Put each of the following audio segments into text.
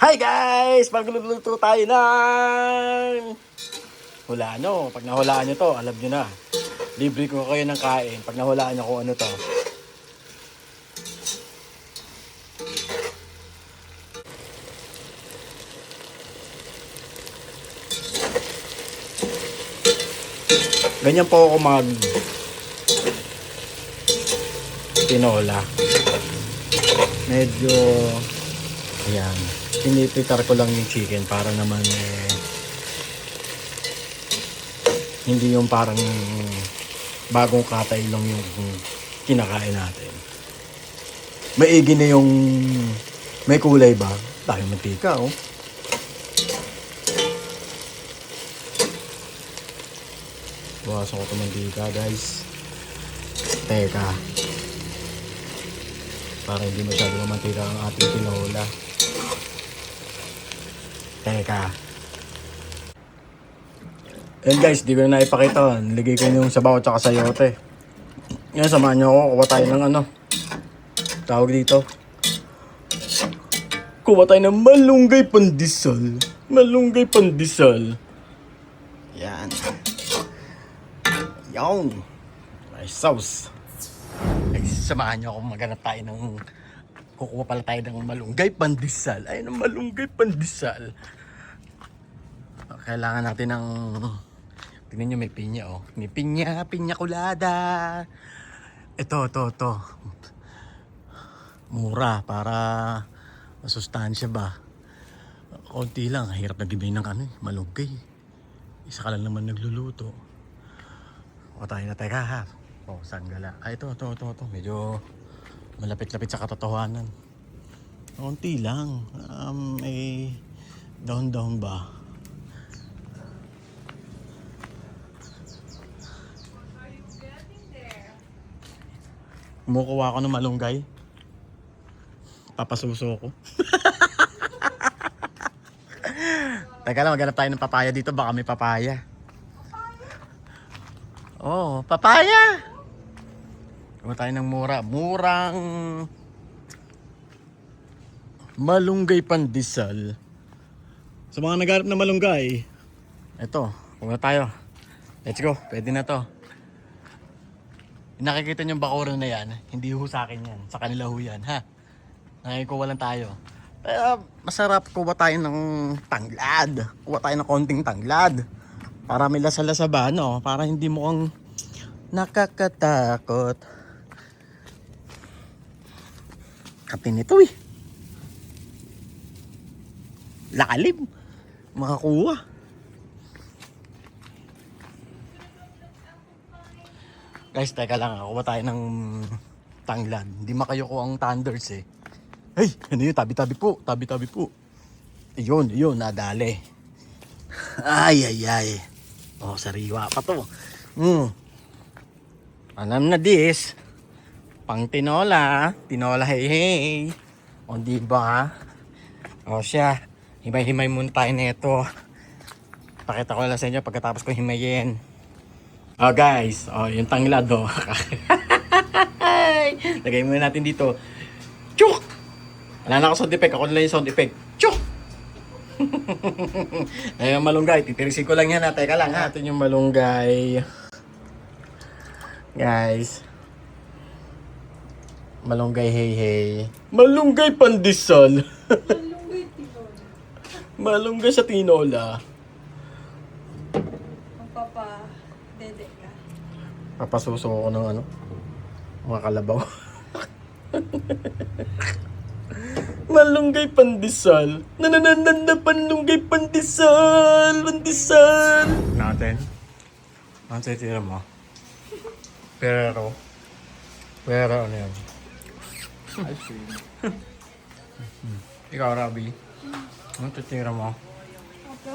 Hi guys! Magluluto tayo ng hulaan nyo. Pag nahulaan nyo to, alam nyo na. Libre ko kayo ng kain. Pag nahulaan nyo kung ano to. Ganyan po ako mag tinola. Medyo ayan. Pinipitar ko lang yung chicken para naman hindi yung parang bagong katay lang yung kinakain natin. Maigi na yung may kulay ba? Tayo mantika oh. Buwasan ko ito mantika guys. Teka. Para hindi masyado mamantika ang ating tinola. Teka. Ayan guys, di ko na ipakita. Nilagay ko yung sabaw at saka sayote. Ngayon, samahan nyo ako. Kuha tayo ng ano. Tawag dito. Kuha tayo ng malunggay pandesal. Malunggay pandesal. Yan. Yan. May sauce. Ay, samahan nyo ako. Maghanap tayo ng... Kukuha pala tayo ng malunggay pandesal. Ay, ng malunggay pandesal. Kailangan natin ng... Tingnan nyo, may pinya oh. May pinya colada. Ito. Mura para masustansya ba. Konti lang, hirap nagbibigay ng malunggay. Isa ka lang naman nagluluto. O tayo na teka ha. O, saan gala? Ay, ito. Medyo malapit-lapit sa katotohanan. Konti lang. Down ba? Kumukuha ako ng malunggay. Papasuso ko. Teka lang, maghanap tayo ng papaya dito. Baka may papaya. Oh, papaya! Kumuha tayo ng murang malunggay pandesal. Sa mga naghanap ng malunggay, eto, kumuha tayo. Let's go, pwede na to. Nakikita nyo yung bakuro na yan, hindi ho sa akin yan, sa kanila ho yan, ha? Nakikuha lang tayo. Pero masarap kuha tayo ng tanglad. Kuha tayo ng konting tanglad. Para may lasa-lasa ba, no? Para hindi mo kang nakakatakot. Katin ito eh. Lalim. Makakuha. Guys, teka lang, kuha tayo ng tanglad. Hindi makayo ko ang thunders eh. Hey, ano yun? Tabi-tabi po. Iyon, nadali. Ay. Oh, sariwa pa to. Alam na this. Pang tinola. Tinola hey. O diba? O siya. Himay-himay muna tayo nito. Pakita ko lang sa inyo pagkatapos ko himayin. Oh guys, yung tanglad oh. Lagay muna natin dito. Chuk! Wala na ako sound effect, ako na lang yung sound effect. Chuk! Ayun malunggay, titirisin ko lang yan ha. Teka lang ha. Ito yung malunggay. Guys. Malunggay hey. Malunggay pandesal. Malunggay sa tinola. Papasuso ko ng mga kalabaw. Malunggay pandesal. Panlunggay pandesal. Natin. Ang titira mo. Pero ano yan? Ice cream. Ikaw, Rabi. Ang titira mo? Ito.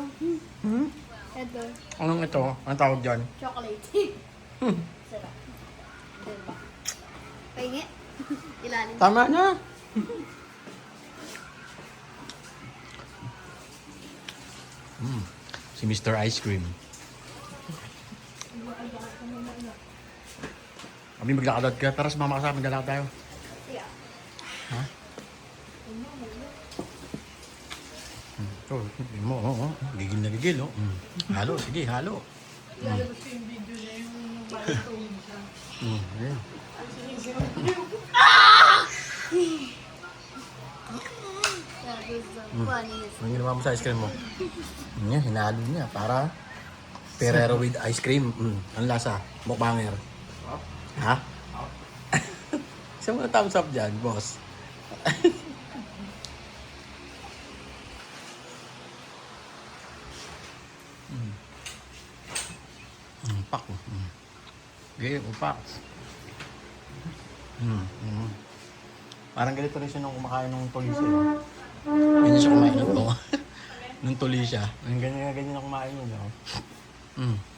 Ito. Anong ito? Anong tawag dyan? Chocolate. Sarap. Diba? Pahingi. Ilalim. Tama na. Si Mr. Ice Cream. Kami maglakad ka. Tara, sumama ka sa amin. Maglalakad tayo. Yeah. Ha? Oh, hindi mo, oo. Gigil na gigil, oh. Halo, sige, halo. Lalabas ko yung video niya yung balatong siya. Ayan. Ang sinisigaw ko yung Funniest. Ang ginawa mo sa ice cream mo? Yan, hinalo niya para Ferrero with ice cream. Ang lasa, mukbanger. Ha? Saan mo na thumbs up dyan, boss? Upak. Okay, upak. Parang ganito rin siya nung kumakain ng tulis eh. Ganyan siya kumain ng to. Nung tuli siya. Ganyan na kumain yun.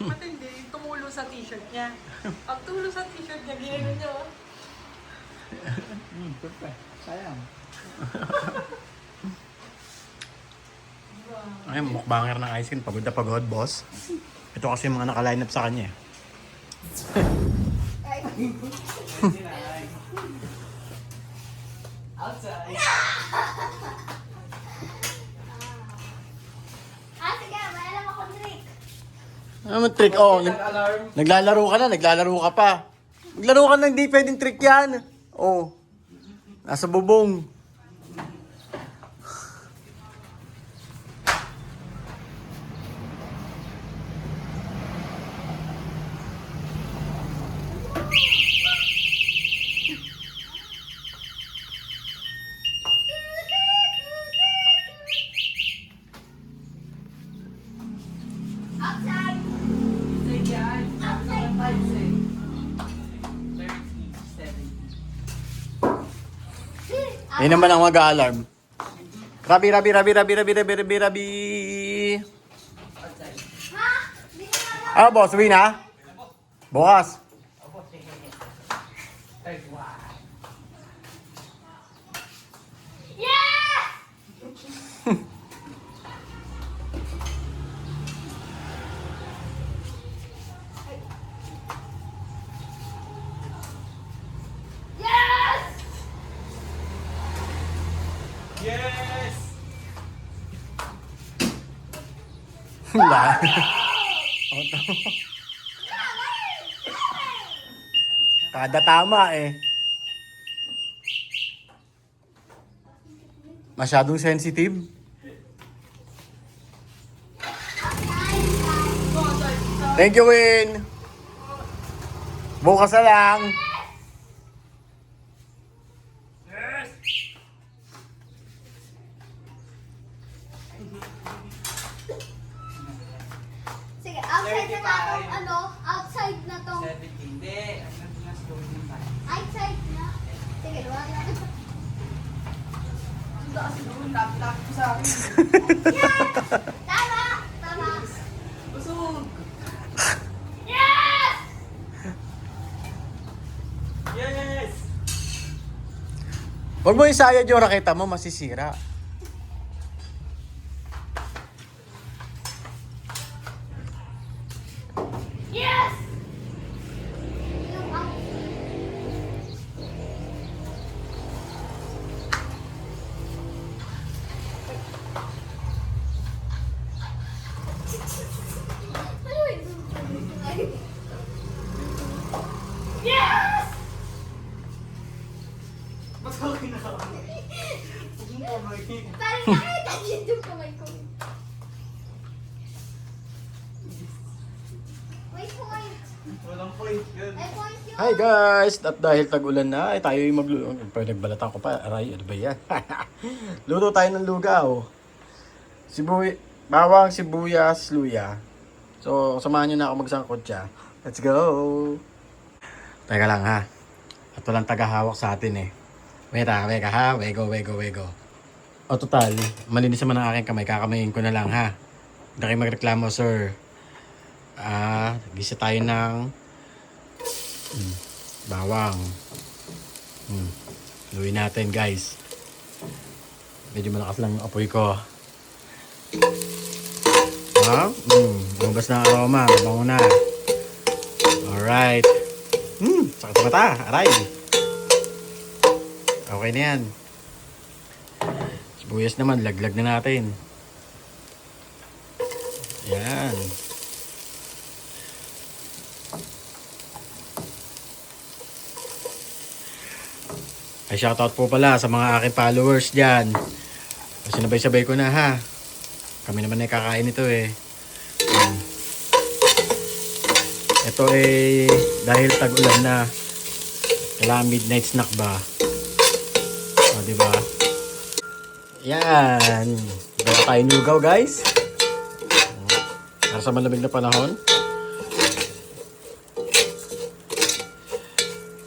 matindi, yung tumulo sa t-shirt niya. Pag tulo sa t-shirt niya, ginano niya, oh. Sayang. Ay, mukbanger ng ice cream. Pagod na pagod, boss. Ito kasi yung mga naka-line up sa kanya. Outside. Sige, may alam akong trick. Ano trick? Oh, naglalaro ka na, naglalaro ka pa. Maglaro ka na, hindi pwedeng trick yan. Oh, nasa bubong. Outside! Outside yan. Outside! Vibes eh. 30, 70. Ayun naman ang mag-alarm. Rabi, rabi, rabi, rabi, rabi, rabi, rabi, rabi. Outside. Ha? Di na alam. Ah, boss, uwi na? Bukas. 31. Yeah! Yes! Yes! Wala. Kada tama eh. Masyadong sensitive. Thank you, Win. Bukas na lang. Yes! Sige, outside na tong ano? Outside na tong 70. Hindi. Ang nas gawin mo tayo. outside na. Sige, luwag na. Ang taas doon. Tap-tap ko sa akin. Tama! Tama! Busog. Yes! Yes! Huwag mo isayad yung raketa mo, masisira. Yes! Yung out. Ano yun? Yes! Mas okay na ako. Huwag mo kamay. Parang nakita niyo yung kamay ko. May point. Walang point. Good. May point yun. Hi guys! At dahil tag-ulan na, ay tayo yung magluto. Pwede nagbalatan ko pa. Aray, ano ba yan? Luto tayo ng lugaw. Bawang, sibuyas, luya. So, samahan nyo na ako magsangkot siya. Let's go! Teka lang ha. At walang tagahawak sa atin eh. Weka ha. Wego. O total, malinis naman ang aking kamay. Kakamayin ko na lang ha. Hindi kayo magreklamo, sir. Gisa tayo ng bawang. Luwi natin, guys. Medyo malakas lang yung apoy ko. Lumabas na ang aroma. Mabango na. Alright. Sakit sa mata. Aray. Okay na yan. Sibuyas naman, laglag na natin. Yan. Ay, shoutout po pala sa mga aking followers dyan. Sinabay-sabay ko na ha. Kami naman ay kakain ito eh. Yan. Ito eh, dahil tag-ulan na. Kailangan midnight snack ba? O, diba? Yan. Gawa tayo lugaw, guys. Para sa malamig na panahon.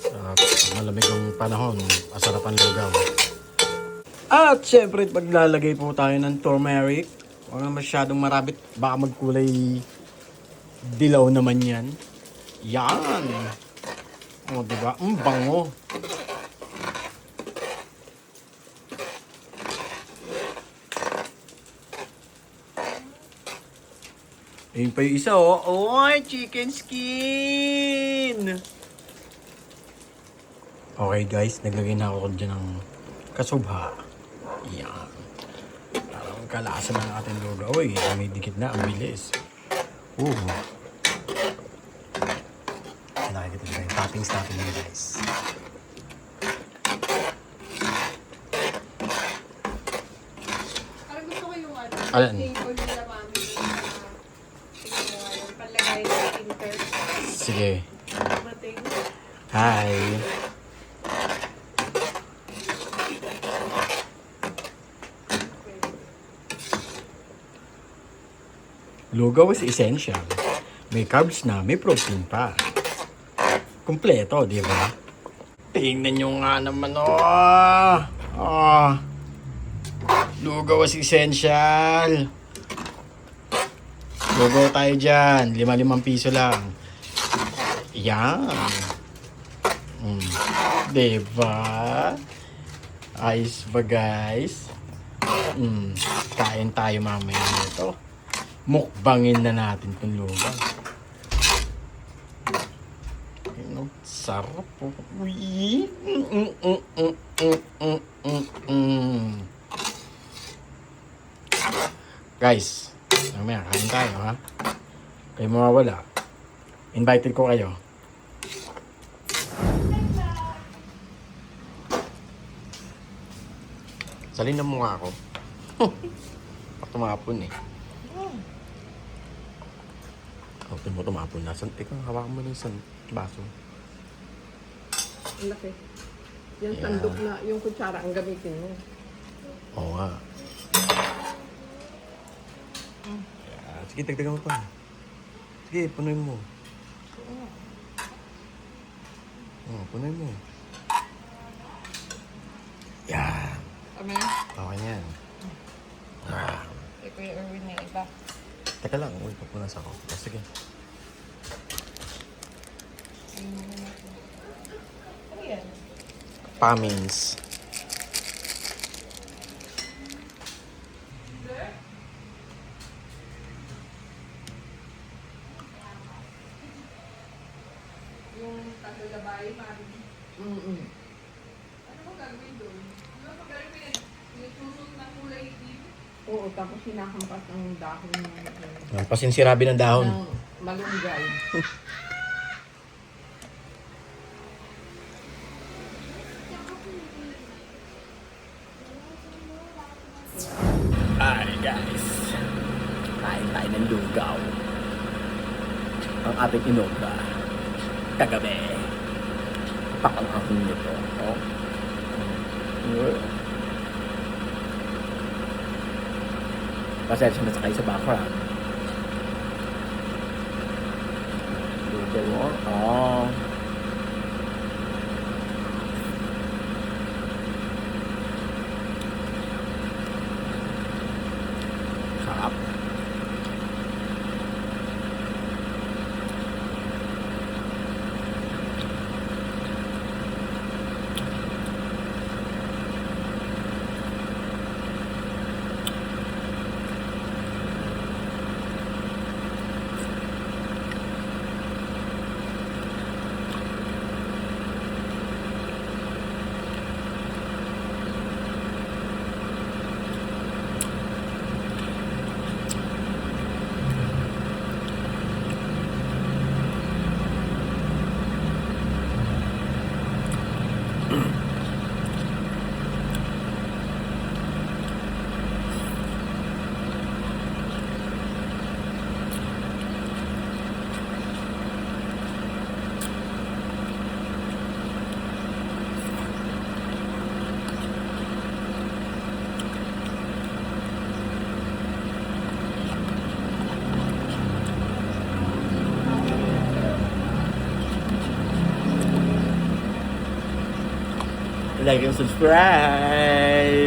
Sa malamig ang panahon, masarap ang lugaw. At syempre, maglalagay po tayo ng turmeric. Huwag na masyadong marabit. Baka magkulay dilaw naman yan. Yan. O, diba? Bango. Ayun pa yung isa, oh. Oy, chicken skin! Okay, guys. Naglagay na ako dyan ng kasubha. Yan. Parang kalasa ng ating lugaw, eh. May dikit na. Ang bilis. Nakikita nyo yung toppings natin yun, guys. Parang gusto ko yung ano. Alan? Table nila mami. Yung panlagay sa tinter. Sige. Mating. Hi. Lugaw is essential. May carbs na, may protein pa. Kompleto, di ba? Tingnan nyo nga naman, oh. Oh. Lugaw is essential. Lugaw tayo dyan. 5 piso lang. Yan. Diba? Ayos ba, guys? Kain tayo mamaya nito. Mukbangin na natin itong lugaw. Ayun, sarap po. Uy. Guys, mamaya kain tayo, ha? Kayo mawawala. Invited ko kayo. Salin na mukha ako. Tumapon eh. Okay mo tumapon na. Ikaw, hawakan mo na yung baso. Ang laki. Yung Yeah. sandok na, yung kutsara ang gamitin mo. Oo nga. Yeah. Sige, dagdagan mo pa. Sige, punuin mo. Punuin mo. Yan. Tama na? Okay na yan. Ito yung Erwin na iba. Teka lang, papunas ako. Sige. Ano yan? Pamins. Yung tagalabay, mami. Ano mo gagawin doon? Ano mo gagawin? Nagsusot ng kulay itim? Oo, tapos hinahampas ng dahon ng Pasinsirabi ng dahon. malunggay. Hi guys. Kain tayo ng lugaw. Ang ating inoba. Kagabi. Pakang-ahon nito. Oh. Pasensya na sa kayo sa background. Lugaw mo. Oh. Sarap. like and subscribe.